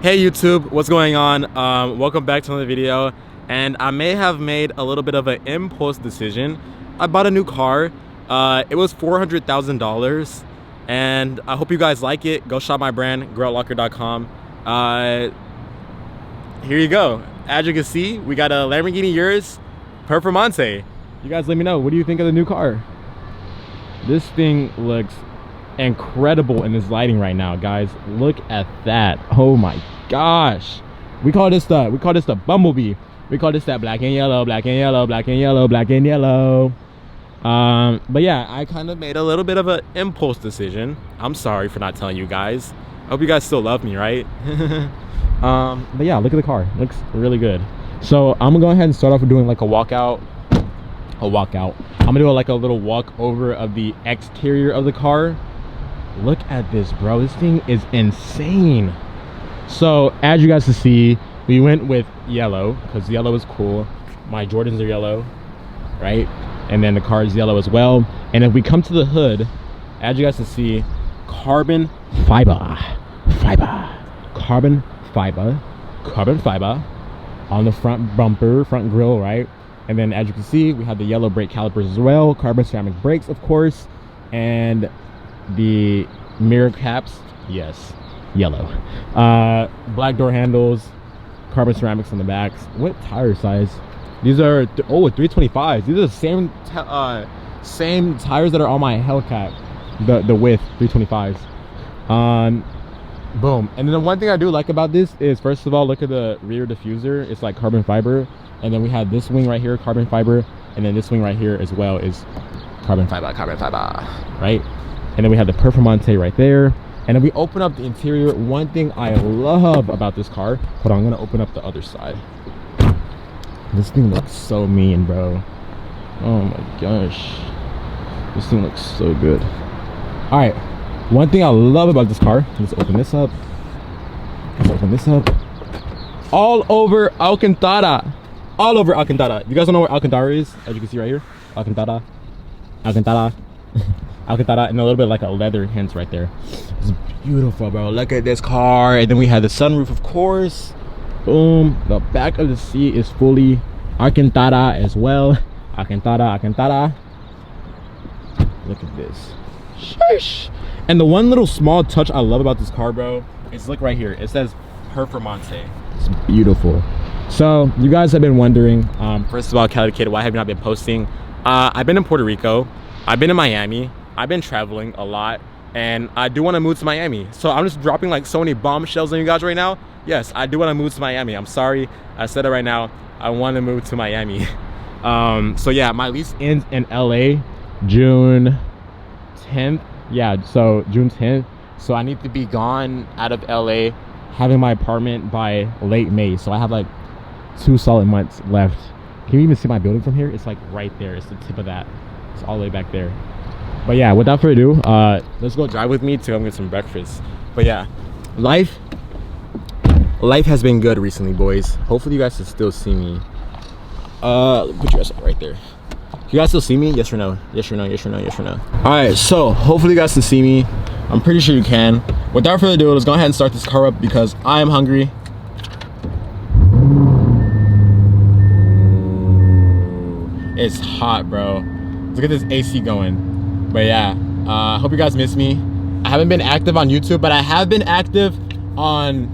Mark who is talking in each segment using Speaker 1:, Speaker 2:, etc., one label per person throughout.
Speaker 1: Hey YouTube, what's going on? Welcome back to another video. And I may have made a little bit of an impulse decision. I bought a new car. It was $400,000 and I hope you guys like it. Go shop my brand, growoutlocker.com. Here you go. As you can see, we got a Lamborghini Urus Performante. You guys let me know, what do you think of the new car? This thing looks incredible in this lighting right now, guys. Look at that. Oh my gosh, we call this the bumblebee. We call this that black and yellow, black and yellow, black and yellow, black and yellow. But yeah, I kind of made a little bit of an impulse decision. I'm sorry for not telling you guys. I hope you guys still love me, right? But yeah, look at the car. It looks really good. So I'm gonna go ahead and start off with doing like a walkout. I'm gonna do like a little walk over of the exterior of the car. Look at this, bro. This thing is insane. So as you guys can see, we went with yellow because yellow is cool. My Jordans are yellow, right? And then the car is yellow as well. And if we come to the hood, as you guys can see, carbon fiber on the front bumper, front grille, right? And then as you can see, we have the yellow brake calipers as well, carbon ceramic brakes, of course, and the mirror caps, yes, yellow. Black door handles, carbon ceramics on the backs. What tire size? These are 325s. These are the same tires that are on my Hellcat, the width 325s. Boom. And then the one thing I do like about this is, first of all, look at the rear diffuser. It's like carbon fiber. And then we have this wing right here, carbon fiber, and then this wing right here as well is carbon fiber, right? And then we have the Performante right there. And then we open up the interior. One thing I love about this car, hold on, I'm gonna open up the other side. This thing looks so mean, bro. Oh my gosh, this thing looks so good. All right, one thing I love about this car, let's open this up. All over Alcantara. All over Alcantara. You guys don't know where Alcantara is? As you can see right here, Alcantara, and a little bit like a leather hint right there. It's beautiful, bro. Look at this car. And then we have the sunroof, of course. Boom. The back of the seat is fully Alcantara as well. Alcantara. Look at this. Sheesh. And the one little small touch I love about this car, bro, is look right here. It says Performante. It's beautiful. So you guys have been wondering, first of all, calithekid, why have you not been posting? I've been in Puerto Rico. I've been in Miami. I've been traveling a lot, and I do want to move to Miami. So I'm just dropping like so many bombshells on you guys right now. Yes, I do want to move to Miami. I'm sorry, I said it right now. I want to move to Miami. So yeah, my lease ends in LA June 10th. Yeah, so June 10th. So I need to be gone out of LA, having my apartment by late May. So I have like 2 solid months left. Can you even see my building from here? It's like right there. It's the tip of that. It's all the way back there. But yeah, without further ado, let's go drive with me to go get some breakfast. But yeah, life has been good recently, boys. Hopefully you guys can still see me. Put you guys right there. You guys still see me? Yes or no? Yes or no? Yes or no? Yes or no? All right, so hopefully you guys can see me. I'm pretty sure you can. Without further ado, let's go ahead and start this car up because I am hungry. It's hot, bro. Look at this AC going. But yeah, hope you guys miss me. I haven't been active on YouTube, but I have been active on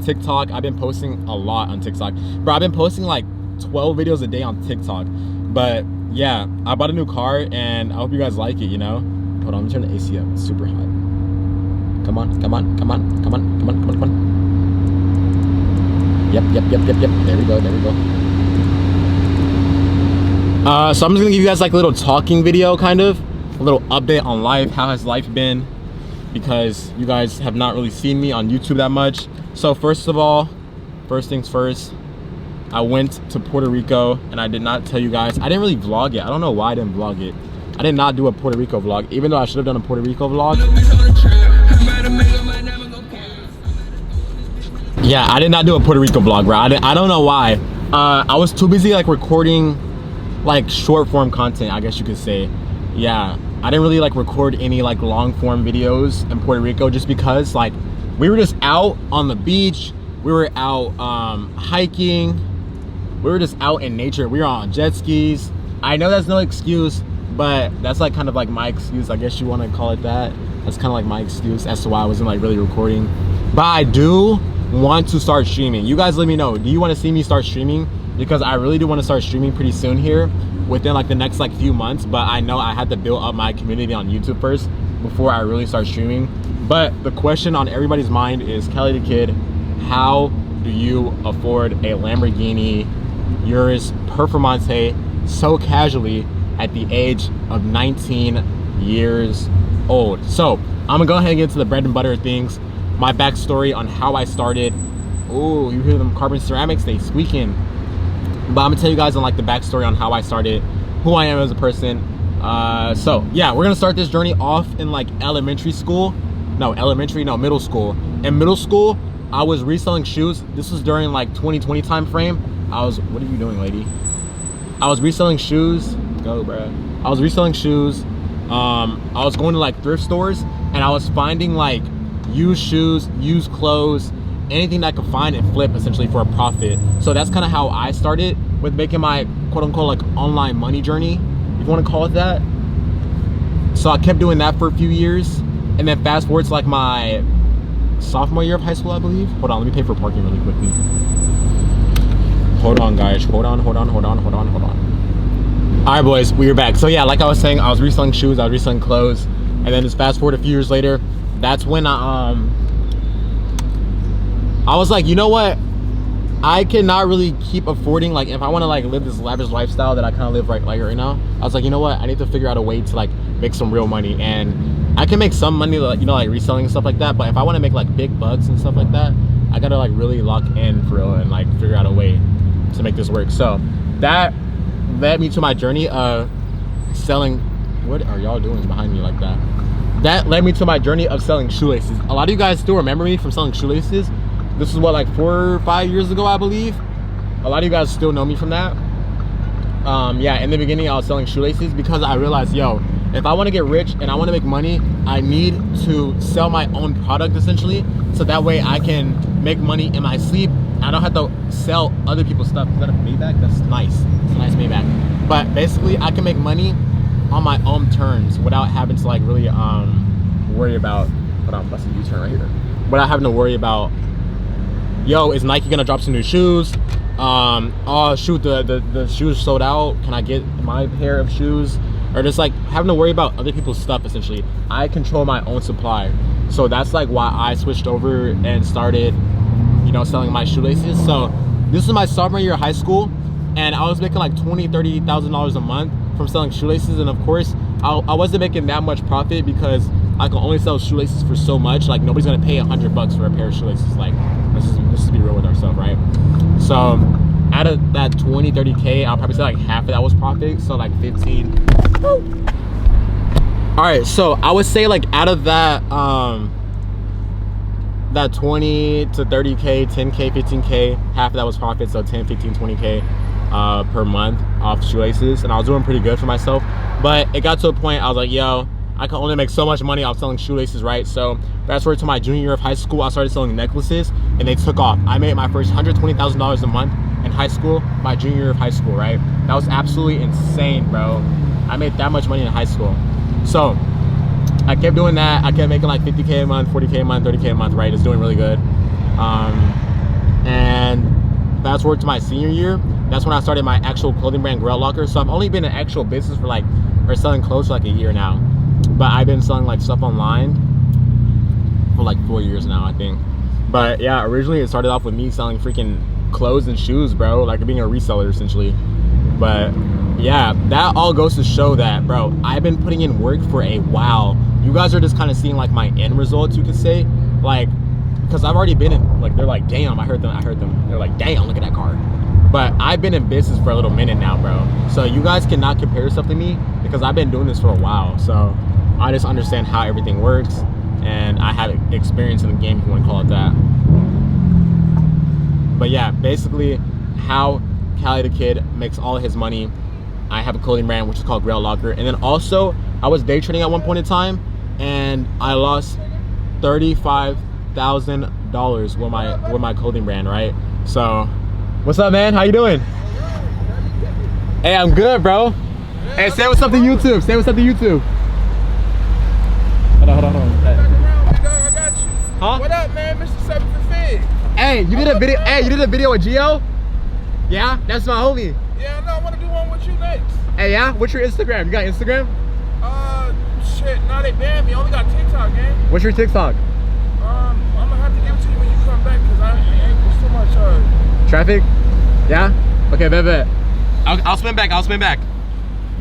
Speaker 1: TikTok. I've been posting a lot on TikTok. Bro, I've been posting like 12 videos a day on TikTok. But yeah, I bought a new car and I hope you guys like it, you know? Hold on, let me turn the AC up. It's super hot. Come on. Yep. There we go. So I'm just gonna give you guys like a little talking video, kind of a little update on life. How has life been? Because you guys have not really seen me on YouTube that much. So first things first, I went to Puerto Rico and I did not tell you guys. I didn't really vlog it. I don't know why I didn't vlog it. I did not do a Puerto Rico vlog, even though I should have done a Puerto Rico vlog. Yeah, I did not do a Puerto Rico vlog, bro. I don't know why. I was too busy like recording like short form content, I guess you could say. Yeah, I didn't really like record any like long form videos in Puerto Rico just because like We were just out on the beach. We were out hiking. We were just out in nature. We were on jet skis. I know that's no excuse, but that's like kind of like my excuse. I guess you want to call it that. That's kind of like my excuse as to why I wasn't like really recording. But I do want to start streaming. You guys let me know. Do you want to see me start streaming? Because I really do want to start streaming pretty soon here, within like the next like few months. But I know I had to build up my community on YouTube first before I really start streaming. But the question on everybody's mind is, Cali the Kid, how do you afford a Lamborghini Urus Performante so casually at the age of 19 years old? So I'm gonna go ahead and get to the bread and butter of things. My backstory on how I started. Oh, you hear them carbon ceramics, they squeaking. But I'm gonna tell you guys on like the backstory on how I started, who I am as a person. So yeah, we're gonna start this journey off in like middle school. In middle school, I was reselling shoes. This was during like 2020 time frame. What are you doing, lady? I was reselling shoes. Go, bruh. I was reselling shoes. I was going to like thrift stores, and I was finding like used shoes, used clothes, anything that I could find and flip essentially for a profit. So that's kind of how I started with making my quote unquote like online money journey, if you want to call it that. So I kept doing that for a few years, and then fast forward to like my sophomore year of high school, I believe. Hold on, let me pay for parking really quickly. Hold on, guys. Hold on. All right, boys, we are back. So yeah, like I was saying, I was reselling shoes, I was reselling clothes, and then just fast forward a few years later, that's when I was like, you know what? I cannot really keep affording, like, if I want to like live this lavish lifestyle that I kind of live right now. I was like, you know what? I need to figure out a way to like make some real money, and I can make some money, like, you know, like reselling and stuff like that. But if I want to make like big bucks and stuff like that, I gotta like really lock in for real and like figure out a way to make this work. So that led me to my journey of selling. What are y'all doing behind me like that? That led me to my journey of selling shoelaces. A lot of you guys still remember me from selling shoelaces. This is what, like 4 or 5 years ago, I believe. A lot of you guys still know me from that. Yeah, in the beginning I was selling shoelaces because I realized, yo, if I want to get rich and I want to make money, I need to sell my own product essentially, so that way I can make money in my sleep. I don't have to sell other people's stuff. Is that a Maybach? That's nice. It's a nice Maybach. But basically I can make money on my own terms without having to like really worry about, hold on, I'm busting U-turn right here, without having to worry about, yo, is Nike gonna drop some new shoes? Oh shoot, the shoes sold out, can I get my pair of shoes? Or just like having to worry about other people's stuff essentially. I control my own supply. So that's like why I switched over and started, you know, selling my shoelaces. So this is my sophomore year of high school, and I was making like $20,000-$30,000 a month from selling shoelaces. And of course I wasn't making that much profit because I can only sell shoelaces for so much. Like nobody's gonna pay $100 for a pair of shoelaces. Like let's just be real with ourselves, right? So out of that 20-30K, I'll probably say like half of that was profit, so like 15. Woo. All right, so I would say like out of that that 20 to 30K, 10K, 15K, half of that was profit, so 10, 15, 20K per month off shoelaces, and I was doing pretty good for myself. But it got to a point I was like, yo, I can only make so much money off selling shoelaces, right? So fast forward to my junior year of high school, I started selling necklaces, and they took off. I made my first $120,000 a month in high school, my junior year of high school, right? That was absolutely insane, bro. I made that much money in high school. So I kept doing that. I kept making like 50K a month, 40K a month, 30K a month, right? It's doing really good. And fast forward to my senior year, that's when I started my actual clothing brand, Grail Locker. So I've only been in actual business for like, or selling clothes for like a year now. But I've been selling like stuff online for like 4 years now, I think. But yeah, originally it started off with me selling freaking clothes and shoes, bro, like being a reseller essentially. But yeah, that all goes to show that, bro, I've been putting in work for a while. You guys are just kind of seeing like my end results, you could say, like, because I've already been in, like, they're like, damn, I heard them, they're like, damn, look at that car. But I've been in business for a little minute now, bro. So you guys cannot compare yourself to me because I've been doing this for a while. So I just understand how everything works, and I have experience in the game, if you want to call it that. But yeah, basically how Cali the Kid makes all of his money. I have a clothing brand which is called Grail Locker, and then also I was day trading at one point in time, and I lost 35 $35,000 with my clothing brand, right? So, what's up, man? How you doing? Hey, I'm good, bro. Hey, say what's up to YouTube. Say what's up to YouTube. Hold on.
Speaker 2: I got you.
Speaker 1: Huh?
Speaker 2: What up, man? Mr. Setbacks.
Speaker 1: Hey, you did a video. Hey, you did a video with Gio? Yeah, that's my homie.
Speaker 2: Yeah, I know. I want to do one with you next.
Speaker 1: Hey, yeah. What's your Instagram? You got Instagram?
Speaker 2: Shit. Nah, they banned me. I only got TikTok, gang.
Speaker 1: What's your TikTok?
Speaker 2: I'm gonna have to give it to you when you come back, cause there's too much
Speaker 1: traffic. Yeah. Okay, bet. I'll spin back.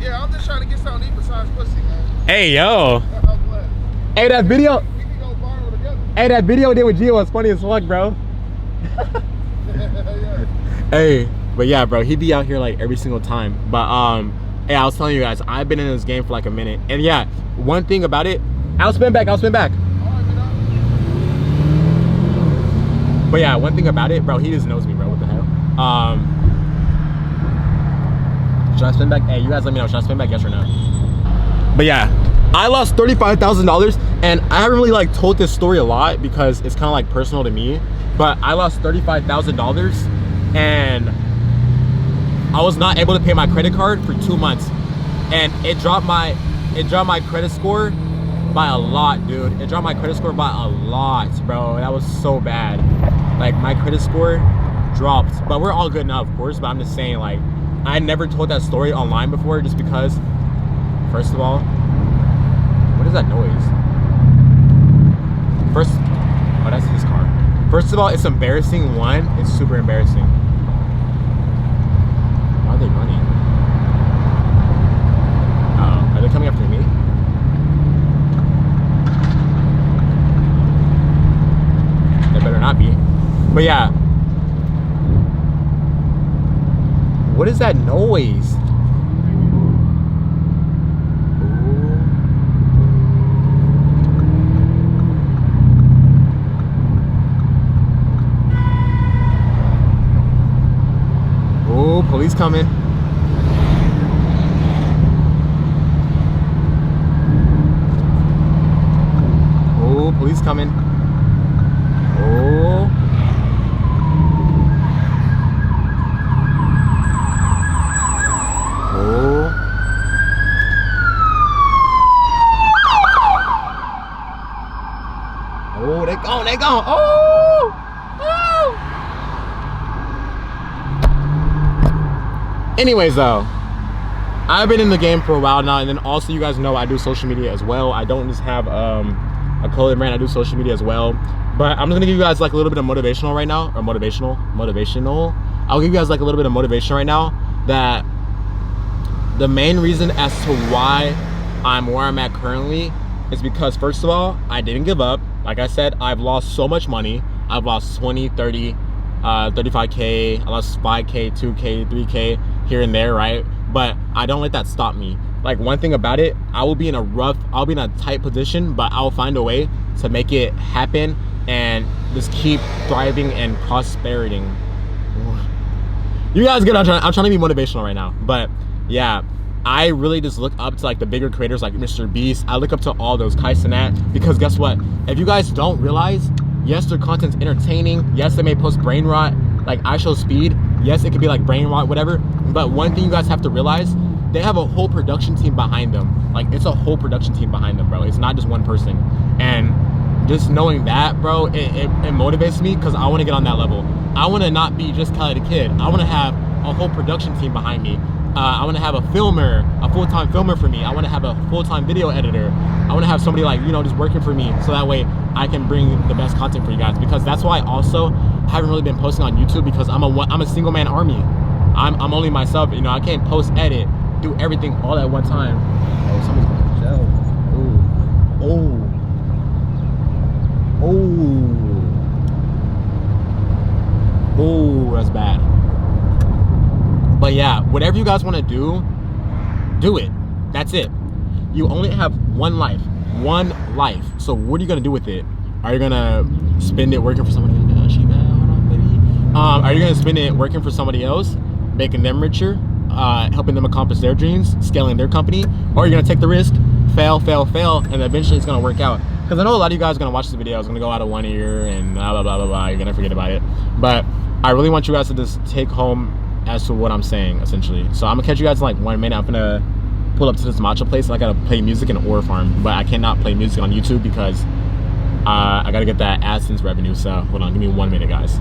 Speaker 2: Yeah, I'm just trying to get something to eat besides pussy, man.
Speaker 1: Hey, yo. Hey, that video.
Speaker 2: We can go viral together.
Speaker 1: Hey, that video I did with Gio was funny as fuck, bro.
Speaker 2: Yeah.
Speaker 1: Hey, but yeah, bro, he be out here like every single time. But hey, I was telling you guys, I've been in this game for like a minute, and yeah, one thing about it, I'll spin back.
Speaker 2: All right, man.
Speaker 1: But yeah, one thing about it, bro, he just knows me, bro. What the hell? Should I spin back? Hey, you guys let me know. Should I spin back? Yes or no? But yeah, I lost $35,000, and I haven't really like told this story a lot because it's kind of like personal to me. But I lost $35,000, and I was not able to pay my credit card for 2 months, and it dropped my credit score by a lot, dude. It dropped my credit score by a lot, bro. That was so bad. Like, my credit score dropped, but we're all good now, of course. But I'm just saying, like, I never told that story online before, just because, first of all, what is that noise? Oh, that's his car. First of all, it's embarrassing. One, it's super embarrassing. Why are they running? Are they coming after me? They better not be. But yeah. What is that noise? Oh, police coming. Oh, police coming. Oh. Oh. Oh, they gone. Oh. Oh. Anyways, though, I've been in the game for a while now, and then also you guys know I do social media as well. I don't just have a clothing brand, I do social media as well. But I'm just gonna give you guys like a little bit of motivational right now, or motivational. I'll give you guys like a little bit of motivation right now, that the main reason as to why I'm where I'm at currently is because, first of all, I didn't give up. Like I said, I've lost so much money. I've lost 20, 30, 35K, I lost 5K, 2K, 3K here and there, right? But I don't let that stop me. Like, one thing about it, I'll be in a tight position, but I'll find a way to make it happen and just keep thriving and prospering. You guys get, I'm trying to be motivational right now. But yeah, I really just look up to like the bigger creators like Mr. Beast. I look up to all those Kai Cenat, because guess what? If you guys don't realize, yes, their content's entertaining. Yes, they may post brain rot, like I show speed. Yes, it could be like brain rot, whatever. But one thing you guys have to realize, they have a whole production team behind them. Like, it's a whole production team behind them, bro. It's not just one person. And just knowing that, bro, it motivates me, because I want to get on that level. I want to not be just calithekid. I want to have a whole production team behind me. I want to have a filmer, a full-time filmer for me. I want to have a full-time video editor. I want to have somebody like, you know, just working for me, so that way I can bring the best content for you guys. Because that's why I also haven't really been posting on YouTube, because I'm a single man army. I'm only myself, you know. I can't post, edit, do everything all at one time. Oh, somebody's going to jail. Oh, that's bad. But yeah, whatever you guys want to do it. That's it. You only have one life. So what are you gonna do with it? Are you gonna spend it working for somebody else? Are you gonna spend it working for somebody else, making them richer, helping them accomplish their dreams, scaling their company? Or are you gonna take the risk, fail, and eventually it's gonna work out? because I know a lot of you guys are gonna watch this video. It's gonna go out of one ear and blah blah blah blah blah. You're gonna forget about it. But I really want you guys to just take home as to what I'm saying, essentially. So I'm gonna catch you guys in like 1 minute. I'm gonna pull up to this matcha place and I gotta play music in an ore farm, but I cannot play music on YouTube because I gotta get that AdSense revenue. So hold on, give me 1 minute, guys.